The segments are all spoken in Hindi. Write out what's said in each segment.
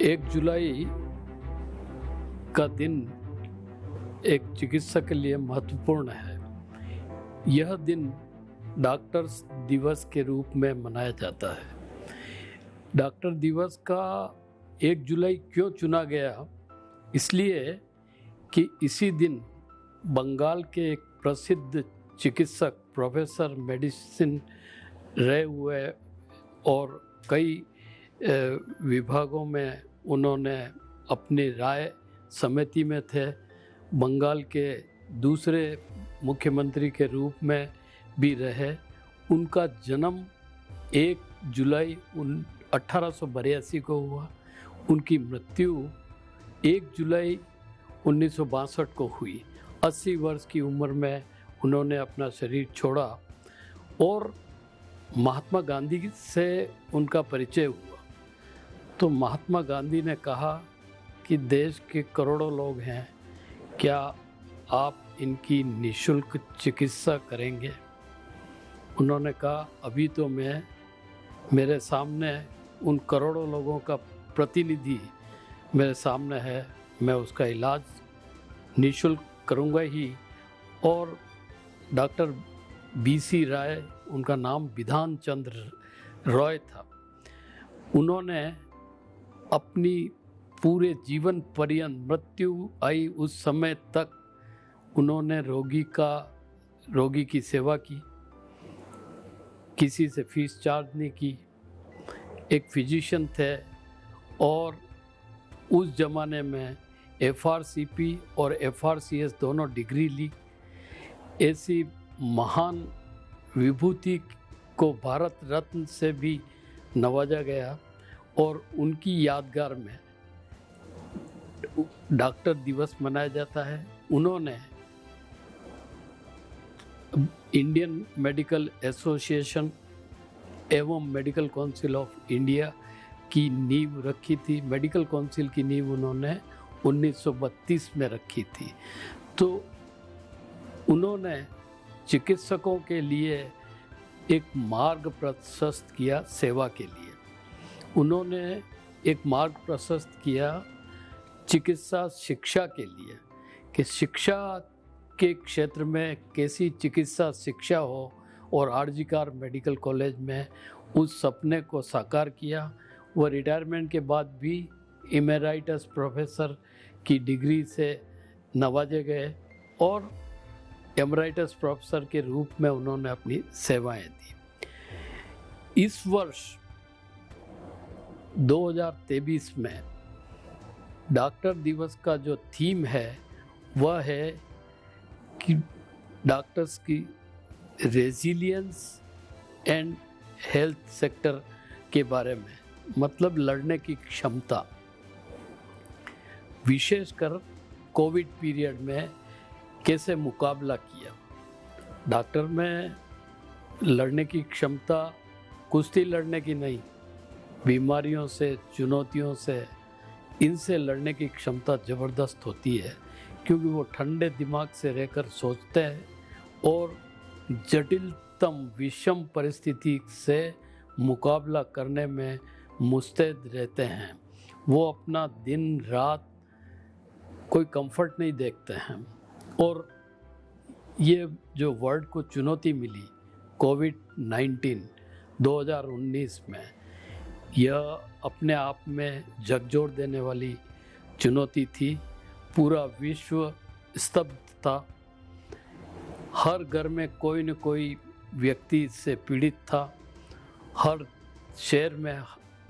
1 जुलाई का दिन एक चिकित्सक के लिए महत्वपूर्ण है। यह दिन डॉक्टर्स दिवस के रूप में मनाया जाता है। डॉक्टर दिवस का 1 जुलाई क्यों चुना गया? इसलिए कि इसी दिन बंगाल के एक प्रसिद्ध चिकित्सक, प्रोफेसर मेडिसिन रहे हुए और कई विभागों में उन्होंने अपनी राय समिति में थे। बंगाल के दूसरे मुख्यमंत्री के रूप में भी रहे। उनका जन्म 1 जुलाई 1882 को हुआ। उनकी मृत्यु 1 जुलाई 1962 को हुई। 80 वर्ष की उम्र में उन्होंने अपना शरीर छोड़ा और महात्मा गांधी से उनका परिचय हुआ। तो महात्मा गांधी ने कहा कि देश के करोड़ों लोग हैं, क्या आप इनकी निःशुल्क चिकित्सा करेंगे? उन्होंने कहा, अभी तो मेरे सामने उन करोड़ों लोगों का प्रतिनिधि मेरे सामने है, मैं उसका इलाज निःशुल्क करूँगा ही। और डॉक्टर BC राय, उनका नाम बिधान चंद्र रॉय था, उन्होंने अपनी पूरे जीवन पर्यंत, मृत्यु आई उस समय तक, उन्होंने रोगी की सेवा की, किसी से फीस चार्ज नहीं की। एक फिजिशियन थे और उस ज़माने में FRCP और FRCS दोनों डिग्री ली। ऐसी महान विभूति को भारत रत्न से भी नवाजा गया और उनकी यादगार में डॉक्टर दिवस मनाया जाता है। उन्होंने इंडियन मेडिकल एसोसिएशन एवं मेडिकल काउंसिल ऑफ इंडिया की नींव रखी थी। मेडिकल काउंसिल की नींव उन्होंने 1932 में रखी थी। तो उन्होंने चिकित्सकों के लिए एक मार्ग प्रशस्त किया सेवा के लिए। उन्होंने एक मार्ग प्रशस्त किया चिकित्सा शिक्षा के लिए कि शिक्षा के क्षेत्र में कैसी चिकित्सा शिक्षा हो, और RG-कार मेडिकल कॉलेज में उस सपने को साकार किया। वह रिटायरमेंट के बाद भी इमेराइटस प्रोफेसर की डिग्री से नवाजे गए और एमराइटस प्रोफेसर के रूप में उन्होंने अपनी सेवाएं दी। इस वर्ष 2023 में डॉक्टर दिवस का जो थीम है वह है कि डॉक्टर्स की रेजिलियंस एंड हेल्थ सेक्टर के बारे में, मतलब लड़ने की क्षमता। विशेषकर कोविड पीरियड में कैसे मुकाबला किया। डॉक्टर में लड़ने की क्षमता कुश्ती लड़ने की नहीं, बीमारियों से, चुनौतियों से, इनसे लड़ने की क्षमता ज़बरदस्त होती है, क्योंकि वो ठंडे दिमाग से रहकर सोचते हैं और जटिलतम विषम परिस्थिति से मुकाबला करने में मुस्तैद रहते हैं। वो अपना दिन रात कोई कंफर्ट नहीं देखते हैं। और ये जो वर्ल्ड को चुनौती मिली कोविड-19 2019 में, यह अपने आप में झकझोर देने वाली चुनौती थी। पूरा विश्व स्तब्ध था। हर घर में कोई न कोई व्यक्ति इससे पीड़ित था। हर शहर में,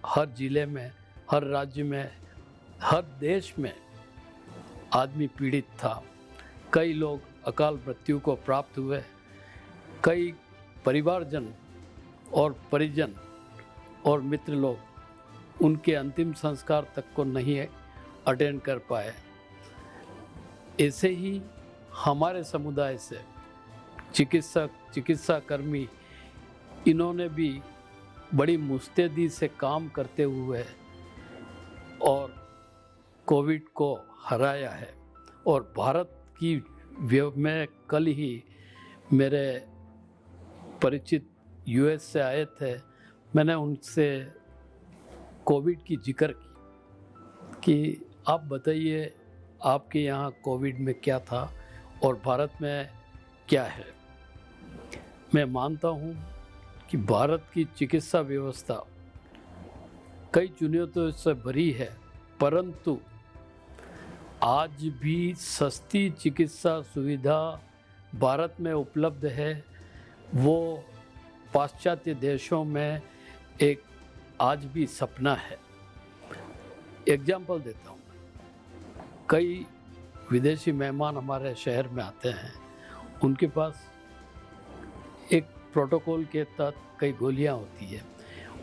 हर ज़िले में, हर राज्य में, हर देश में आदमी पीड़ित था। कई लोग अकाल मृत्यु को प्राप्त हुए। कई परिवारजन और परिजन और मित्र लोग उनके अंतिम संस्कार तक को नहीं अटेंड कर पाए। ऐसे ही हमारे समुदाय से चिकित्सक, चिकित्साकर्मी, इन्होंने भी बड़ी मुस्तैदी से काम करते हुए और कोविड को हराया है। और भारत की मैं कल ही मेरे परिचित US से आए थे, मैंने उनसे कोविड की जिक्र की कि आप बताइए आपके यहाँ कोविड में क्या था और भारत में क्या है। मैं मानता हूँ कि भारत की चिकित्सा व्यवस्था कई चुनौतियों से भरी है, परंतु आज भी सस्ती चिकित्सा सुविधा भारत में उपलब्ध है। वो पाश्चात्य देशों में एक आज भी सपना है। एग्जाम्पल देता हूँ, कई विदेशी मेहमान हमारे शहर में आते हैं, उनके पास एक प्रोटोकॉल के तहत कई गोलियाँ होती है,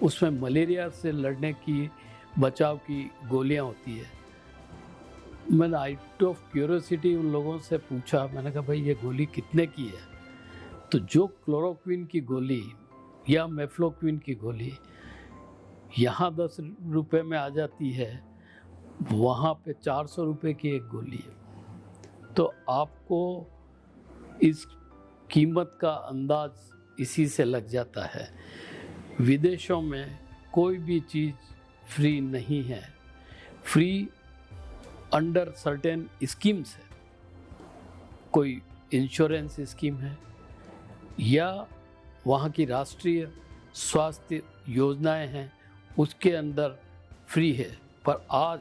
उसमें मलेरिया से लड़ने की बचाव की गोलियाँ होती है। मैंने आउट ऑफ क्यूरियोसिटी उन लोगों से पूछा, मैंने कहा भाई ये गोली कितने की है? तो जो क्लोरोक्विन की गोली या मेफ्लोक्विन की गोली यहाँ 10 रुपये में आ जाती है, वहाँ पे 400 रुपये की एक गोली है। तो आपको इस कीमत का अंदाज इसी से लग जाता है। विदेशों में कोई भी चीज़ फ्री नहीं है, फ्री अंडर सर्टेन स्कीम्स है। कोई इंश्योरेंस स्कीम है या वहाँ की राष्ट्रीय स्वास्थ्य योजनाएं हैं, उसके अंदर फ्री है। पर आज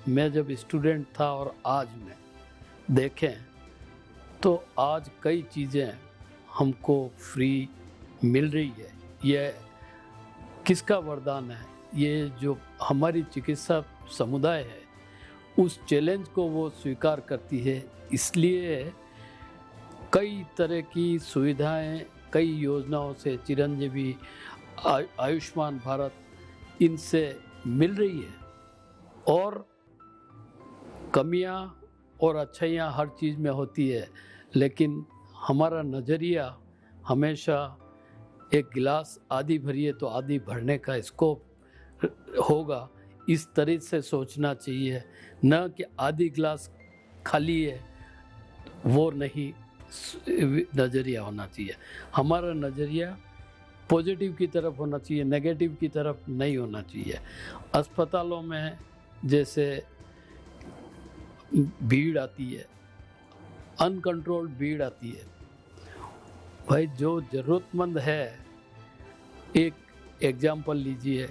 मैं जब स्टूडेंट था और आज में देखें तो आज कई चीज़ें हमको फ्री मिल रही है। ये किसका वरदान है? ये जो हमारी चिकित्सा समुदाय है, उस चैलेंज को वो स्वीकार करती है। इसलिए कई तरह की सुविधाएं, कई योजनाओं से चिरंजीवी, आयुष्मान भारत, इनसे मिल रही है। और कमियां और अच्छाइयाँ हर चीज़ में होती है, लेकिन हमारा नज़रिया हमेशा एक गिलास आधी भरी है तो आधी भरने का स्कोप होगा, इस तरह से सोचना चाहिए। न कि आधी गिलास खाली है, वो नहीं नज़रिया होना चाहिए। हमारा नज़रिया पॉजिटिव की तरफ होना चाहिए, नेगेटिव की तरफ नहीं होना चाहिए। अस्पतालों में जैसे भीड़ आती है, अनकंट्रोल्ड भीड़ आती है, भाई जो ज़रूरतमंद है, एक एग्जाम्पल लीजिए,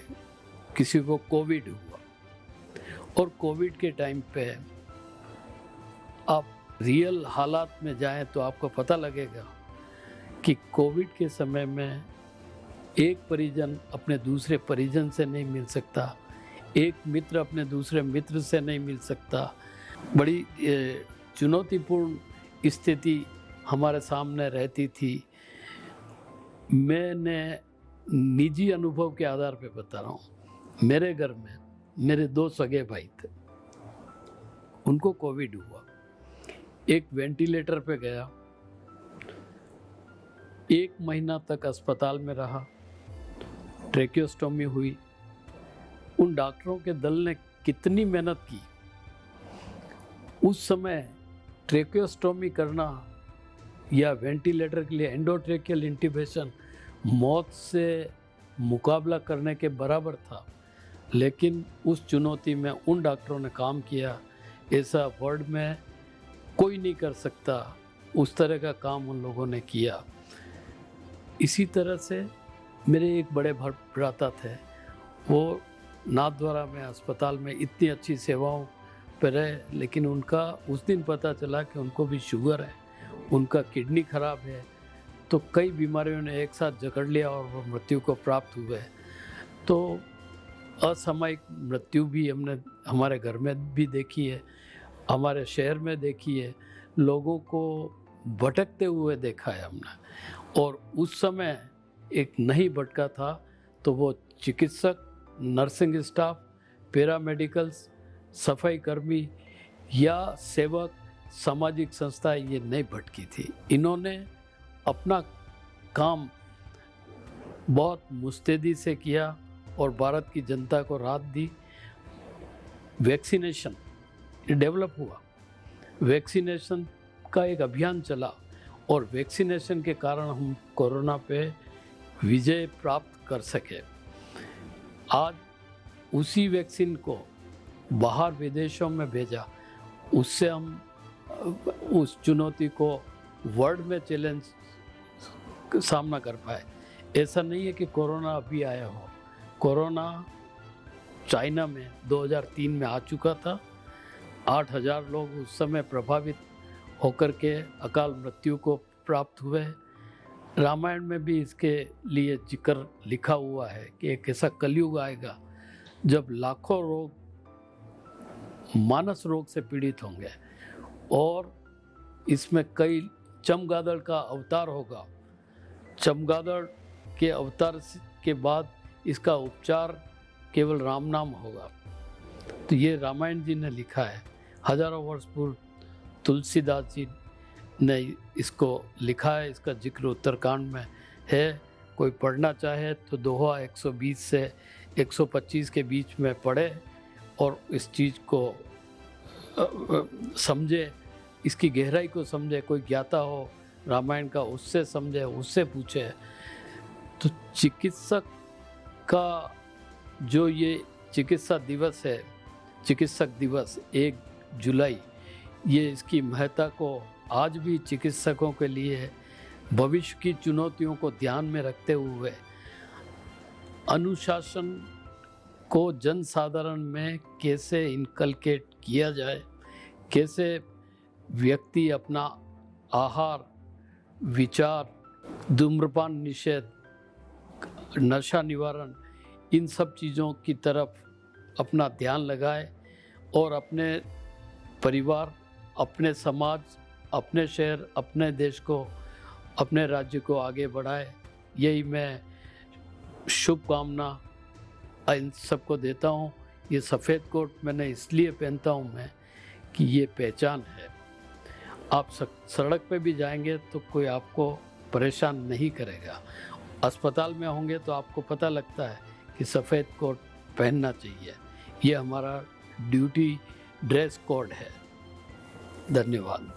किसी को कोविड हुआ और कोविड के टाइम पे आप रियल हालात में जाएं तो आपको पता लगेगा कि कोविड के समय में एक परिजन अपने दूसरे परिजन से नहीं मिल सकता, एक मित्र अपने दूसरे मित्र से नहीं मिल सकता। बड़ी चुनौतीपूर्ण स्थिति हमारे सामने रहती थी। मैंने निजी अनुभव के आधार पे बता रहा हूँ, मेरे घर में मेरे 2 सगे भाई थे, उनको कोविड हुआ। एक वेंटिलेटर पे गया, 1 महीना तक अस्पताल में रहा, ट्रेकियोस्टोमी हुई। उन डॉक्टरों के दल ने कितनी मेहनत की। उस समय ट्रेकियोस्टोमी करना या वेंटिलेटर के लिए एंडोट्रेकियल इंट्यूबेशन मौत से मुकाबला करने के बराबर था, लेकिन उस चुनौती में उन डॉक्टरों ने काम किया, ऐसा वर्ल्ड में कोई नहीं कर सकता। उस तरह का काम उन लोगों ने किया। इसी तरह से मेरे एक बड़े भ्राता थे, वो नाथद्वारा में अस्पताल में इतनी अच्छी सेवाओं पर रहे, लेकिन उनका उस दिन पता चला कि उनको भी शुगर है, उनका किडनी खराब है। तो कई बीमारियों ने एक साथ जकड़ लिया और वो मृत्यु को प्राप्त हुए। तो असामयिक मृत्यु भी हमने हमारे घर में भी देखी है, हमारे शहर में देखी है, लोगों को भटकते हुए देखा है हमने। और उस समय एक नहीं भटका था तो वो चिकित्सक, नर्सिंग स्टाफ, पैरामेडिकल्स, सफाई कर्मी या सेवक, सामाजिक संस्थाएं ये नहीं भटकी थी। इन्होंने अपना काम बहुत मुस्तैदी से किया और भारत की जनता को राहत दी। वैक्सीनेशन डेवलप हुआ, वैक्सीनेशन का एक अभियान चला और वैक्सीनेशन के कारण हम कोरोना पे विजय प्राप्त कर सके। आज उसी वैक्सीन को बाहर विदेशों में भेजा, उससे हम उस चुनौती को वर्ल्ड में चैलेंज सामना कर पाए। ऐसा नहीं है कि कोरोना अभी आया हो, कोरोना चाइना में 2003 में आ चुका था। 8,000 लोग उस समय प्रभावित होकर के अकाल मृत्यु को प्राप्त हुए। रामायण में भी इसके लिए जिक्र लिखा हुआ है कि एक ऐसा कलयुग आएगा जब लाखों लोग मानस रोग से पीड़ित होंगे और इसमें कई चमगादड़ का अवतार होगा। चमगादड़ के अवतार के बाद इसका उपचार केवल राम नाम होगा। तो ये रामायण जी ने लिखा है। हजारों वर्ष पूर्व तुलसीदास जी ने इसको लिखा है। इसका जिक्र उत्तरकांड में है। कोई पढ़ना चाहे तो दोहा 120 से 125 के बीच में पढ़े और इस चीज़ को समझे, इसकी गहराई को समझे। कोई ज्ञाता हो रामायण का, उससे समझे, उससे पूछे। तो चिकित्सक का जो ये चिकित्सा दिवस है, चिकित्सक दिवस 1 जुलाई, ये इसकी महत्ता को आज भी चिकित्सकों के लिए भविष्य की चुनौतियों को ध्यान में रखते हुए अनुशासन को जनसाधारण में कैसे इनकलकेट किया जाए, कैसे व्यक्ति अपना आहार, विचार, धूम्रपान निषेध, नशा निवारण, इन सब चीज़ों की तरफ अपना ध्यान लगाए और अपने परिवार, अपने समाज, अपने शहर, अपने देश को, अपने राज्य को आगे बढ़ाए। यही मैं शुभकामना इन सबको देता हूँ। ये सफ़ेद कोट मैंने इसलिए पहनता हूँ मैं कि ये पहचान है। आप सड़क पे भी जाएंगे तो कोई आपको परेशान नहीं करेगा। अस्पताल में होंगे तो आपको पता लगता है कि सफ़ेद कोट पहनना चाहिए। ये हमारा ड्यूटी ड्रेस कोड है। धन्यवाद।